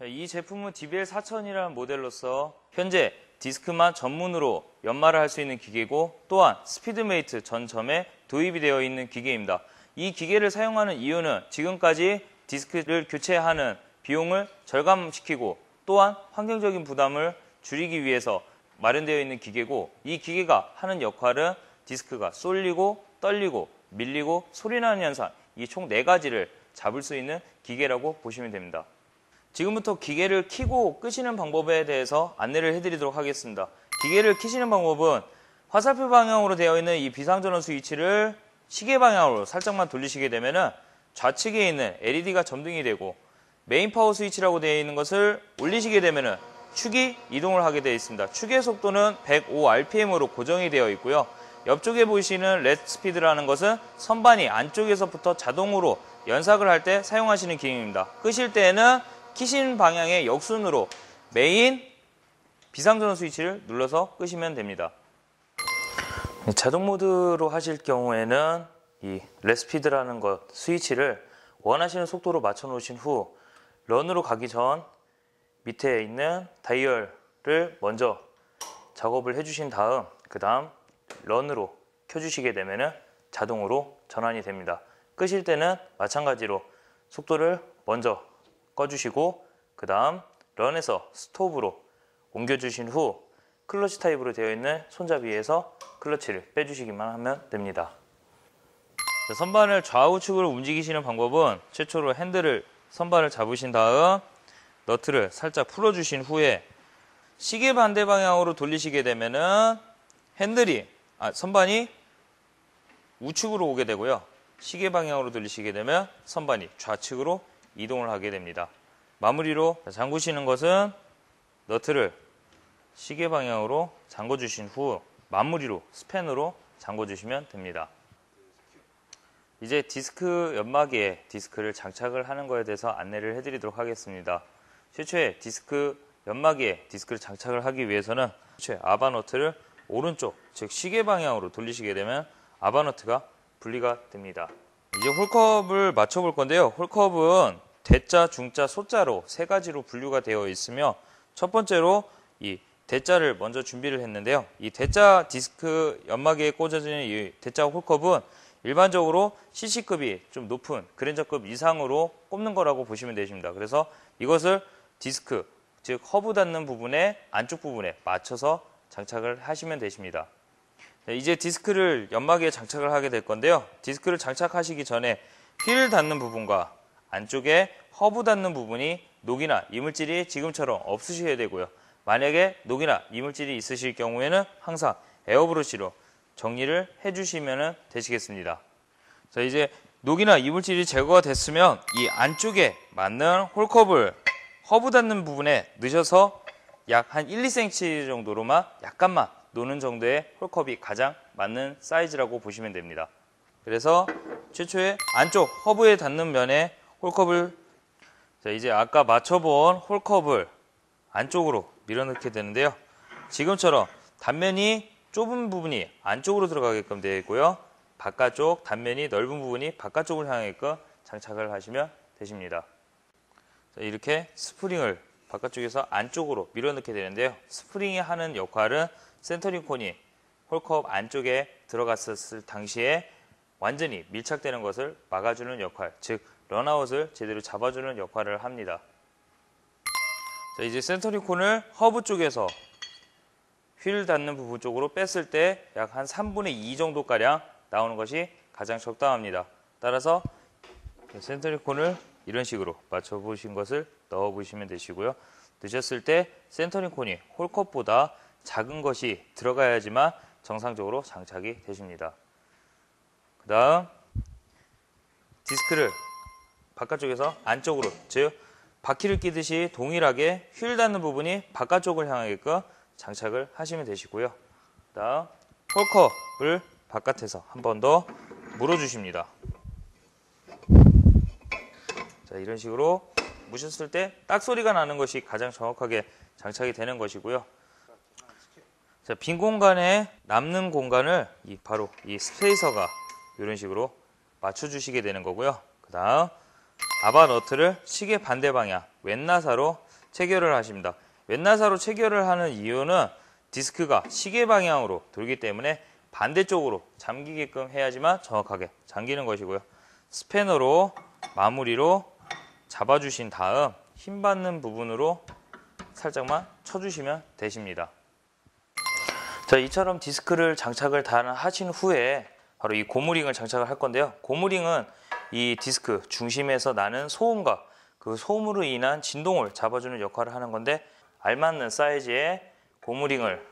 이 제품은 DBL 4000이라는 모델로서 현재 디스크만 전문으로 연마를 할 수 있는 기계고, 또한 스피드메이트 전 점에 도입이 되어 있는 기계입니다. 이 기계를 사용하는 이유는 지금까지 디스크를 교체하는 비용을 절감시키고, 또한 환경적인 부담을 줄이기 위해서 마련되어 있는 기계고, 이 기계가 하는 역할은 디스크가 쏠리고 떨리고 밀리고 소리나는 현상, 이 총 4가지를 잡을 수 있는 기계라고 보시면 됩니다. 지금부터 기계를 켜고 끄시는 방법에 대해서 안내를 해드리도록 하겠습니다. 기계를 켜시는 방법은 화살표 방향으로 되어 있는 이 비상전원 스위치를 시계 방향으로 살짝만 돌리시게 되면 좌측에 있는 LED가 점등이 되고, 메인 파워 스위치라고 되어 있는 것을 올리시게 되면 축이 이동을 하게 되어 있습니다. 축의 속도는 105rpm으로 고정이 되어 있고요. 옆쪽에 보이시는 레드 스피드라는 것은 선반이 안쪽에서부터 자동으로 연삭을 할 때 사용하시는 기능입니다. 끄실 때에는 키신 방향의 역순으로 메인 비상전원 스위치를 눌러서 끄시면 됩니다. 자동 모드로 하실 경우에는 이 레스피드라는 것 스위치를 원하시는 속도로 맞춰 놓으신 후 런으로 가기 전 밑에 있는 다이얼을 먼저 작업을 해주신 다음 그 다음 런으로 켜주시게 되면 자동으로 전환이 됩니다. 끄실 때는 마찬가지로 속도를 먼저 꺼주시고 그 다음 런에서 스톱으로 옮겨주신 후 클러치 타입으로 되어 있는 손잡이에서 클러치를 빼주시기만 하면 됩니다. 선반을 좌우측으로 움직이시는 방법은 최초로 핸들을 선반을 잡으신 다음 너트를 살짝 풀어주신 후에 시계 반대 방향으로 돌리시게 되면은 선반이 우측으로 오게 되고요. 시계 방향으로 돌리시게 되면 선반이 좌측으로 이동을 하게 됩니다. 마무리로 잠그시는 것은 너트를 시계 방향으로 잠궈 주신 후 마무리로 스팬으로 잠궈 주시면 됩니다. 이제 디스크 연마기에 디스크를 장착을 하는 것에 대해서 안내를 해드리도록 하겠습니다. 최초에 디스크 연마기에 디스크를 장착을 하기 위해서는 최초에 아바너트를 오른쪽, 즉 시계 방향으로 돌리시게 되면 아바너트가 분리가 됩니다. 이제 홀컵을 맞춰볼 건데요. 홀컵은 대자, 중자, 소자로 3가지로 분류가 되어 있으며, 첫 번째로 이 대자를 먼저 준비를 했는데요. 이 대자 디스크 연마기에 꽂아지는 이 대자 홀컵은 일반적으로 CC급이 좀 높은 그랜저급 이상으로 꼽는 거라고 보시면 되십니다. 그래서 이것을 디스크, 즉 허브 닿는 부분의 안쪽 부분에 맞춰서 장착을 하시면 되십니다. 이제 디스크를 연마기에 장착을 하게 될 건데요. 디스크를 장착하시기 전에 휠 닿는 부분과 안쪽에 허브 닿는 부분이 녹이나 이물질이 지금처럼 없으셔야 되고요. 만약에 녹이나 이물질이 있으실 경우에는 항상 에어브러시로 정리를 해주시면 되시겠습니다. 자, 이제 녹이나 이물질이 제거가 됐으면 이 안쪽에 맞는 홀컵을 허브 닿는 부분에 넣으셔서 약 한 1, 2cm 정도로만 약간만 노는 정도의 홀컵이 가장 맞는 사이즈라고 보시면 됩니다. 그래서 최초에 안쪽 허브에 닿는 면에 홀컵을, 자, 이제 아까 맞춰본 홀컵을 안쪽으로 밀어넣게 되는데요. 지금처럼 단면이 좁은 부분이 안쪽으로 들어가게끔 되어 있고요. 바깥쪽 단면이 넓은 부분이 바깥쪽을 향하게끔 장착을 하시면 되십니다. 자, 이렇게 스프링을 바깥쪽에서 안쪽으로 밀어넣게 되는데요. 스프링이 하는 역할은 센터링 콘이 홀컵 안쪽에 들어갔을 당시에 완전히 밀착되는 것을 막아주는 역할, 즉 런아웃을 제대로 잡아주는 역할을 합니다. 자, 이제 센터링 콘을 허브 쪽에서 휠 닿는 부분 쪽으로 뺐을 때 약 한 3분의 2 정도가량 나오는 것이 가장 적당합니다. 따라서 센터링 콘을 이런 식으로 맞춰보신 것을 넣어보시면 되시고요. 넣으셨을 때 센터링 콘이 홀컵보다 작은 것이 들어가야지만 정상적으로 장착이 되십니다. 그 다음 디스크를 바깥쪽에서 안쪽으로, 즉 바퀴를 끼듯이 동일하게 휠 닿는 부분이 바깥쪽을 향하게끔 장착을 하시면 되시고요. 그 다음 홀컵을 바깥에서 한 번 더 물어주십니다. 자, 이런 식으로 무셨을 때 딱 소리가 나는 것이 가장 정확하게 장착이 되는 것이고요. 자, 빈 공간에 남는 공간을 바로 이 스페이서가 이런 식으로 맞춰주시게 되는 거고요. 그 다음 아바 너트를 시계 반대 방향 왼나사로 체결을 하십니다. 왼나사로 체결을 하는 이유는 디스크가 시계 방향으로 돌기 때문에 반대쪽으로 잠기게끔 해야지만 정확하게 잠기는 것이고요. 스패너로 마무리로 잡아주신 다음 힘 받는 부분으로 살짝만 쳐주시면 되십니다. 자, 이처럼 디스크를 장착을 다 하신 후에 바로 이 고무링을 장착을 할 건데요. 고무링은 이 디스크 중심에서 나는 소음과 그 소음으로 인한 진동을 잡아주는 역할을 하는 건데, 알맞는 사이즈의 고무링을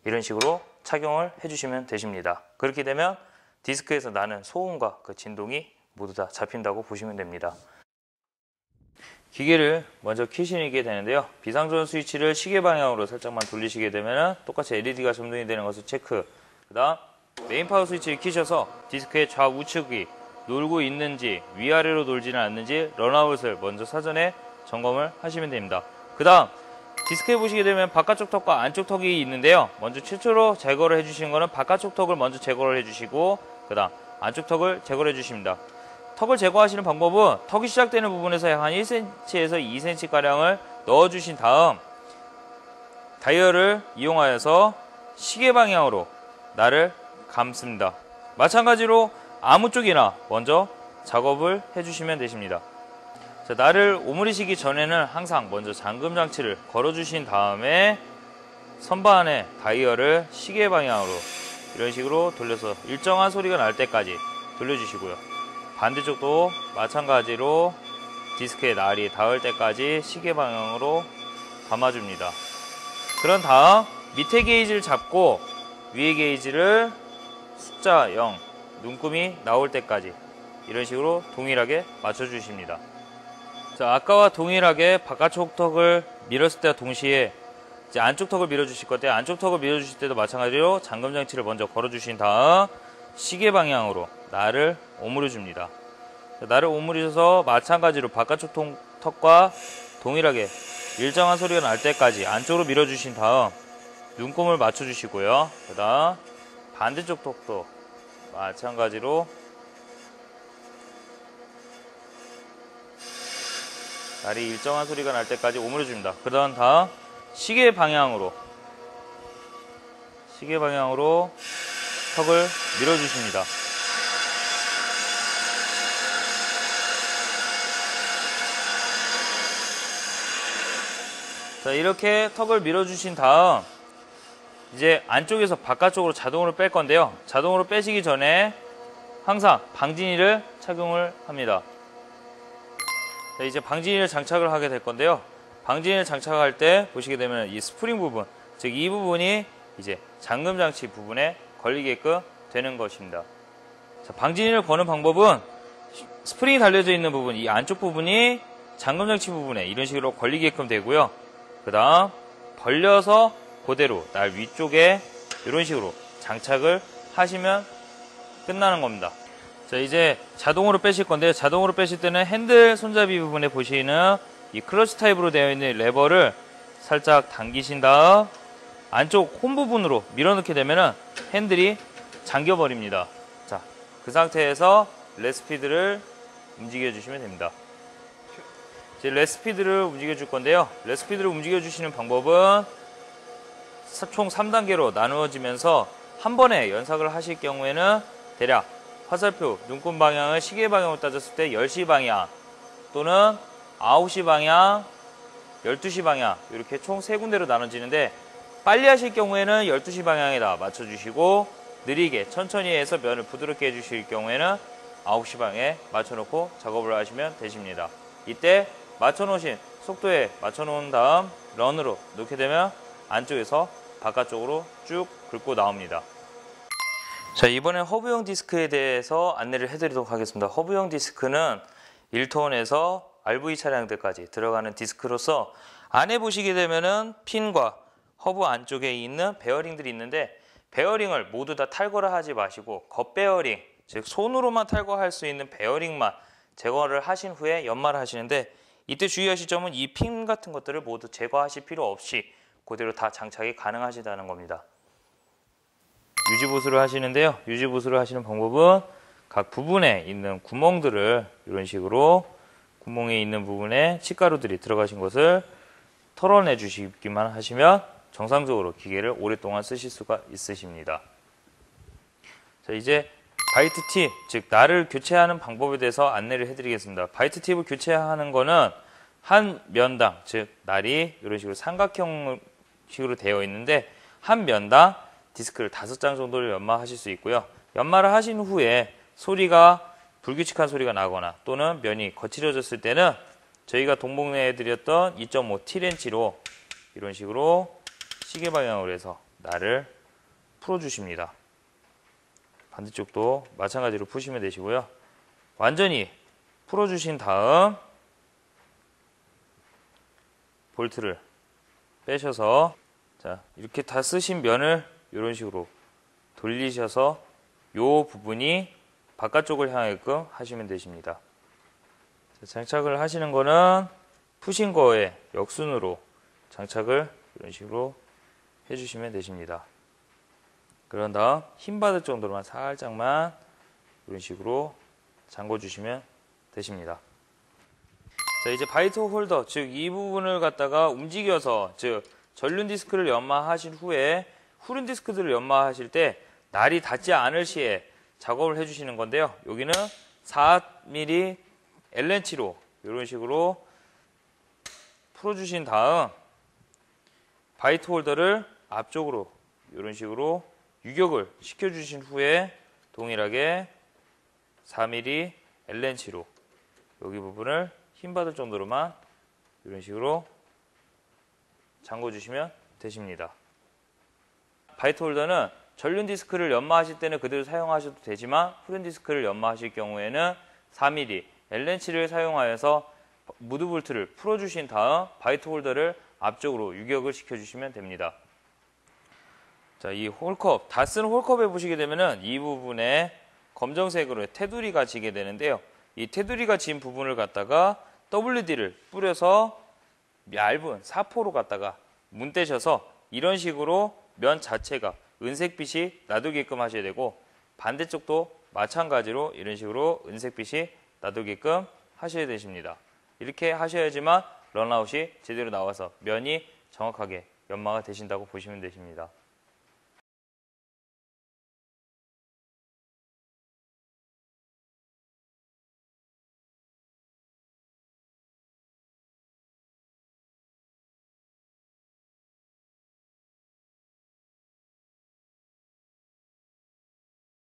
이런 식으로 착용을 해주시면 되십니다. 그렇게 되면 디스크에서 나는 소음과 그 진동이 모두 다 잡힌다고 보시면 됩니다. 기계를 먼저 켜시게 되는데요. 비상전 스위치를 시계 방향으로 살짝만 돌리시게 되면 똑같이 LED가 점등이 되는 것을 체크. 그 다음 메인 파워 스위치를 켜셔서 디스크의 좌우측이 놀고 있는지 위아래로 돌지는 않는지 런아웃을 먼저 사전에 점검을 하시면 됩니다. 그 다음 디스크에 보시게 되면 바깥쪽 턱과 안쪽 턱이 있는데요. 먼저 최초로 제거를 해주시는 거는 바깥쪽 턱을 먼저 제거를 해주시고, 그 다음 안쪽 턱을 제거를 해주십니다. 턱을 제거하시는 방법은 턱이 시작되는 부분에서 약 한 1cm에서 2cm가량을 넣어주신 다음 다이얼을 이용하여서 시계 방향으로 날을 감습니다. 마찬가지로 아무 쪽이나 먼저 작업을 해주시면 되십니다. 자, 날을 오므리시기 전에는 항상 먼저 잠금 장치를 걸어주신 다음에 선반의 다이얼을 시계 방향으로 이런 식으로 돌려서 일정한 소리가 날 때까지 돌려주시고요. 반대쪽도 마찬가지로 디스크의 날이 닿을 때까지 시계 방향으로 감아줍니다. 그런 다음 밑에 게이지를 잡고 위에 게이지를 숫자 0, 눈금이 나올 때까지 이런 식으로 동일하게 맞춰주십니다. 자, 아까와 동일하게 바깥쪽 턱을 밀었을 때와 동시에 이제 안쪽 턱을 밀어주실 건데, 안쪽 턱을 밀어주실 때도 마찬가지로 잠금 장치를 먼저 걸어주신 다음 시계 방향으로 날을 오므려 줍니다. 날을 오므리셔서 마찬가지로 바깥쪽 턱과 동일하게 일정한 소리가 날 때까지 안쪽으로 밀어주신 다음 눈금을 맞춰주시고요. 그 다음 반대쪽 턱도 마찬가지로 날이 일정한 소리가 날 때까지 오므려 줍니다. 그 다음 시계 방향으로 턱을 밀어주십니다. 자, 이렇게 턱을 밀어주신 다음 이제 안쪽에서 바깥쪽으로 자동으로 뺄 건데요. 자동으로 빼시기 전에 항상 방진이를 착용을 합니다. 자, 이제 방진이를 장착을 하게 될 건데요. 방진이를 장착할 때 보시게 되면 이 스프링 부분, 즉 이 부분이 이제 잠금 장치 부분에 걸리게끔 되는 것입니다. 자, 방진이를 거는 방법은 스프링이 달려져 있는 부분, 이 안쪽 부분이 잠금 장치 부분에 이런 식으로 걸리게끔 되고요. 그 다음 벌려서 그대로 날 위쪽에 이런 식으로 장착을 하시면 끝나는 겁니다. 자, 이제 자동으로 빼실 건데, 자동으로 빼실 때는 핸들 손잡이 부분에 보시는 이 클러치 타입으로 되어 있는 레버를 살짝 당기신 다음 안쪽 홈 부분으로 밀어넣게 되면 핸들이 잠겨버립니다. 자, 그 상태에서 렛스피드를 움직여 주시면 됩니다. 이제 렛스피드를 움직여 줄 건데요. 렛스피드를 움직여 주시는 방법은 총 3단계로 나누어지면서 한 번에 연삭을 하실 경우에는 대략 화살표 눈금 방향을 시계 방향으로 따졌을 때 10시 방향 또는 9시 방향, 12시 방향 이렇게 총 3군데로 나눠지는데, 빨리 하실 경우에는 12시 방향에다 맞춰주시고 느리게 천천히 해서 면을 부드럽게 해주실 경우에는 9시 방향에 맞춰놓고 작업을 하시면 되십니다. 이때 맞춰놓으신 속도에 맞춰놓은 다음 런으로 놓게 되면 안쪽에서 바깥쪽으로 쭉 긁고 나옵니다. 자, 이번엔 허브용 디스크에 대해서 안내를 해드리도록 하겠습니다. 허브용 디스크는 1톤에서 RV 차량들까지 들어가는 디스크로서 안에 보시게 되면은 핀과 허브 안쪽에 있는 베어링들이 있는데, 베어링을 모두 다 탈거를 하지 마시고 겉베어링, 즉 손으로만 탈거할 수 있는 베어링만 제거를 하신 후에 연마를 하시는데, 이때 주의하실 점은 이 핀 같은 것들을 모두 제거하실 필요 없이 그대로 다 장착이 가능하시다는 겁니다. 유지보수를 하시는데요. 유지보수를 하시는 방법은 각 부분에 있는 구멍들을 이런 식으로 구멍에 있는 부분에 칡가루들이 들어가신 것을 털어내 주시기만 하시면 정상적으로 기계를 오랫동안 쓰실 수가 있으십니다. 자, 이제 바이트 팁, 즉 날을 교체하는 방법에 대해서 안내를 해드리겠습니다. 바이트 팁을 교체하는 거는 한 면당, 즉 날이 이런 식으로 삼각형식으로 되어 있는데 한 면당 디스크를 5장 정도를 연마하실 수 있고요. 연마를 하신 후에 소리가 불규칙한 소리가 나거나 또는 면이 거칠어졌을 때는 저희가 동봉내 해드렸던 2.5 T렌치로 이런 식으로 시계 방향으로 해서 날을 풀어주십니다. 반대쪽도 마찬가지로 푸시면 되시고요. 완전히 풀어주신 다음 볼트를 빼셔서 자, 이렇게 다 쓰신 면을 이런 식으로 돌리셔서 이 부분이 바깥쪽을 향하게끔 하시면 되십니다. 자, 장착을 하시는 거는 푸신 거에 역순으로 장착을 이런 식으로 해주시면 되십니다. 그런 다음 힘 받을 정도로만 살짝만 이런 식으로 잠궈 주시면 되십니다. 자, 이제 바이트 홀더, 즉 이 부분을 갖다가 움직여서, 즉 전륜 디스크를 연마하신 후에 후륜 디스크들을 연마하실 때 날이 닿지 않을 시에 작업을 해주시는 건데요. 여기는 4mm L렌치로 이런 식으로 풀어주신 다음 바이트 홀더를 앞쪽으로 이런 식으로 유격을 시켜주신 후에 동일하게 4mm L렌치로 여기 부분을 힘받을 정도로만 이런 식으로 잠궈주시면 되십니다. 바이트 홀더는 전륜 디스크를 연마하실 때는 그대로 사용하셔도 되지만 후륜 디스크를 연마하실 경우에는 4mm L렌치를 사용하여서 무드볼트를 풀어주신 다음 바이트 홀더를 앞쪽으로 유격을 시켜주시면 됩니다. 자, 이 홀컵, 다 쓴 홀컵에 보시게 되면은 이 부분에 검정색으로 테두리가 지게 되는데요. 이 테두리가 진 부분을 갖다가 WD를 뿌려서 얇은 사포로 갖다가 문대셔서 이런 식으로 면 자체가 은색빛이 나도게끔 하셔야 되고 반대쪽도 마찬가지로 이런 식으로 은색빛이 나도게끔 하셔야 되십니다. 이렇게 하셔야지만 런아웃이 제대로 나와서 면이 정확하게 연마가 되신다고 보시면 되십니다.